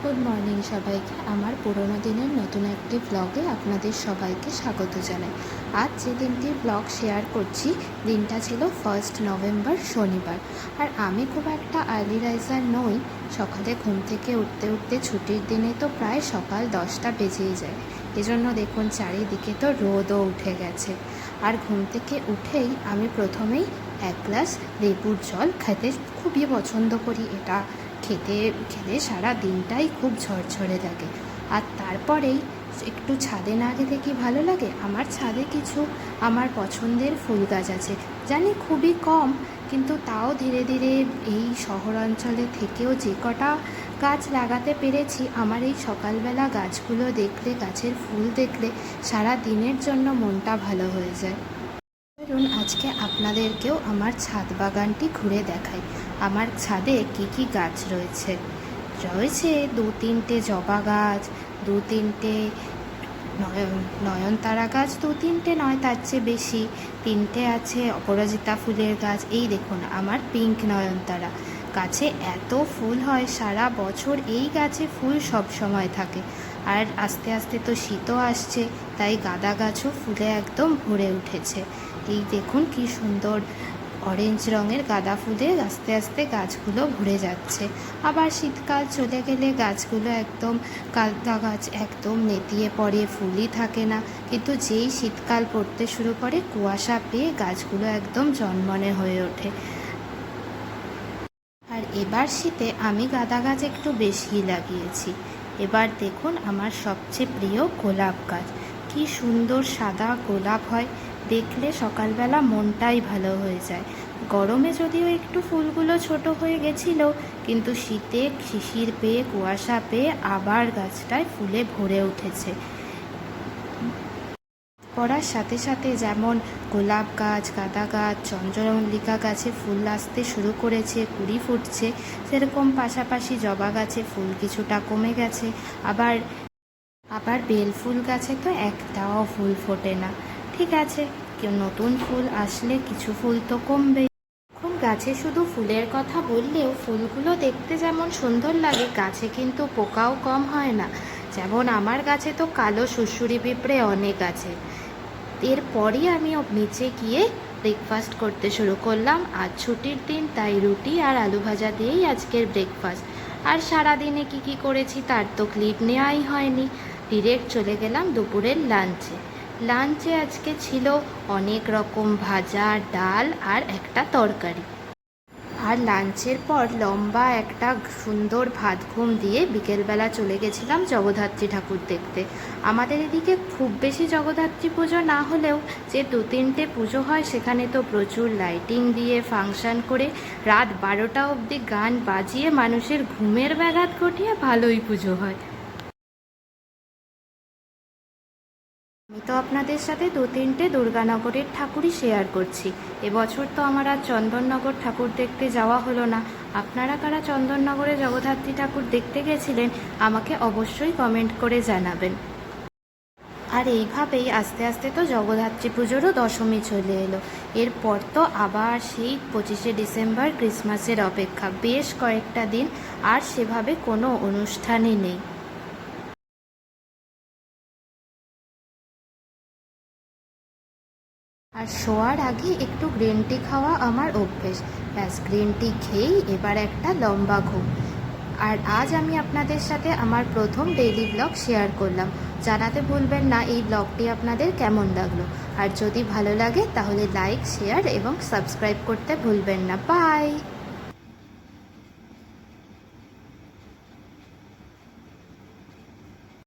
Good morning সবাইকে। আমার পুরোনো দিনের নতুন একটি ব্লগে আপনাদের সবাইকে স্বাগত জানাই। আজ যে দিনটির ব্লগ শেয়ার করছি, দিনটা ছিল 1 নভেম্বর, শনিবার। আর আমি খুব একটা আর্লি রাইজার নই। সকালে ঘুম থেকে উঠতে উঠতে ছুটির দিনে তো প্রায় সকাল 10টা বেজেই যায়। এজন্য দেখুন চারিদিকে তো রোদও উঠে গেছে। আর ঘুম থেকে উঠেই আমি প্রথমেই এক গ্লাস লেবুর জল খেতে খুবই পছন্দ করি। এটা খেলে সারা দিনটাই খুব ঝরঝরে লাগে। আর তারপরেই একটু ছাদে না গেলে কি ভালো লাগে। আমার ছাদে কিছু আমার পছন্দের ফুল গাছ আছে, জানি খুবই কম, কিন্তু তাও ধীরে ধীরে এই শহরাঞ্চলে থেকেও যে কটা গাছ লাগাতে পেরেছি, আমার এই সকালবেলা গাছগুলো দেখলে, গাছের ফুল দেখলে সারা দিনের জন্য মনটা ভালো হয়ে যায়। ধরুন আজকে আপনাদেরকেও আমার ছাদ বাগানটি ঘুরে দেখাই। আমার ছাদে কি কি গাছ রয়েছে। রয়েছে 2-3টে জবা গাছ, 2-3টে নয়নতারা গাছ, 2-3টে নয়, তার চেয়ে বেশি, 3টে আছে অপরাজিতা ফুলের গাছ। এই দেখুন আমার পিঙ্ক নয়নতারা গাছে এত ফুল হয় সারা বছর। এই গাছে ফুল সব সময় থাকে। আর আস্তে আস্তে তো শীতও আসছে, তাই গাঁদা গাছও ফুলে একদম ভরে উঠেছে। এই দেখুন কি সুন্দর অরেঞ্জ রঙের গাঁদা ফুলে আস্তে আস্তে গাছগুলো ভরে যাচ্ছে। আবার শীতকাল চলে গেলে গাছগুলো একদম, গাঁদা গাছ একদম নেতিয়ে পড়ে, ফুলই থাকে না। কিন্তু যেই শীতকাল পড়তে শুরু করে, কুয়াশা পেয়ে গাছগুলো একদম জনমনে হয়ে ওঠে। আর এবার শীতে আমি গাঁদা গাছ একটু বেশিই লাগিয়েছি। এবার দেখুন আমার সবচেয়ে প্রিয় গোলাপ গাছ। কি সুন্দর সাদা গোলাপ হয়, দেখলে সকালবেলা মনটাই ভালো হয়ে যায়। গরমে যদিও একটু ফুলগুলো ছোট হয়ে গেছিল, কিন্তু শীতে শিশির পেয়ে, কুয়াশা পেয়ে আবার গাছটায় ফুলে ভরে উঠেছে। পড়ার সাথে সাথে যেমন গোলাপ গাছ, গাঁদা গাছ, চন্দ্রমল্লিকা গাছে ফুল আসতে শুরু করেছে, কুঁড়ি ফুটছে, সেরকম পাশাপাশি জবা গাছে ফুল কিছুটা কমে গেছে। আবার আবার বেল ফুল গাছে তো একটাও ফুল ফোটে না। ঠিক আছে, নতুন ফুল আসলে কিছু ফুল তো কমবে। এখন গাছে শুধু ফুলের কথা বললেও ফুলগুলো দেখতে যেমন সুন্দর লাগে, গাছে কিন্তু পোকাও কম হয় না। যেমন আমার গাছে তো কালো শুশুড়ি পিঁপড়ে অনেক আছে। এরপরই আমি নিচে গিয়ে ব্রেকফাস্ট করতে শুরু করলাম। আজ ছুটির দিন, তাই রুটি আর আলু ভাজা দিয়েই আজকের ব্রেকফাস্ট। আর সারাদিনে কি কি করেছি তার তো ক্লিপ নেওয়াই হয়নি। ডিরেক্ট চলে গেলাম দুপুরের লাঞ্চে আজকে ছিল অনেক রকম ভাজা, ডাল আর একটা তরকারি। আর লাঞ্চের পর লম্বা একটা সুন্দর ভাত ঘুম দিয়ে বিকেলবেলা চলে গেছিলাম জগদ্ধাত্রী ঠাকুর দেখতে। আমাদের এদিকে খুব বেশি জগদ্ধাত্রী পুজো না হলেও যে 2-3টে পুজো হয়, সেখানে তো প্রচুর লাইটিং দিয়ে ফাংশন করে রাত 12টা অবধি গান বাজিয়ে মানুষের ঘুমের ব্যাঘাত ঘটিয়ে ভালোই পুজো হয়। আমি তো আপনাদের সাথে 2-3টে দুর্গানগরের ঠাকুরই শেয়ার করছি। এবছর তো আমার আর চন্দননগর ঠাকুর দেখতে যাওয়া হলো না। আপনারা কারা চন্দননগরে জগদ্ধাত্রী ঠাকুর দেখতে গেছিলেন, আমাকে অবশ্যই কমেন্ট করে জানাবেন। আর এইভাবেই আস্তে আস্তে তো জগদ্ধাত্রী পুজোরও দশমী চলে এলো। এরপর তো আবার সেই 25শে ডিসেম্বর ক্রিসমাসের অপেক্ষা, বেশ কয়েকটা দিন আর সেভাবে কোনো অনুষ্ঠানই নেই। আর শোয়ার আগে একটু গ্রিন টি খাওয়া আমার অভ্যেস। ব্যাস, গ্রিন টি খেয়েই এবার একটা লম্বা ঘুম। আর আজ আমি আপনাদের সাথে আমার প্রথম ডেইলি ব্লগ শেয়ার করলাম। জানাতে ভুলবেন না এই ব্লগটি আপনাদের কেমন লাগলো। আর যদি ভালো লাগে তাহলে লাইক, শেয়ার এবং সাবস্ক্রাইব করতে ভুলবেন না। বাই।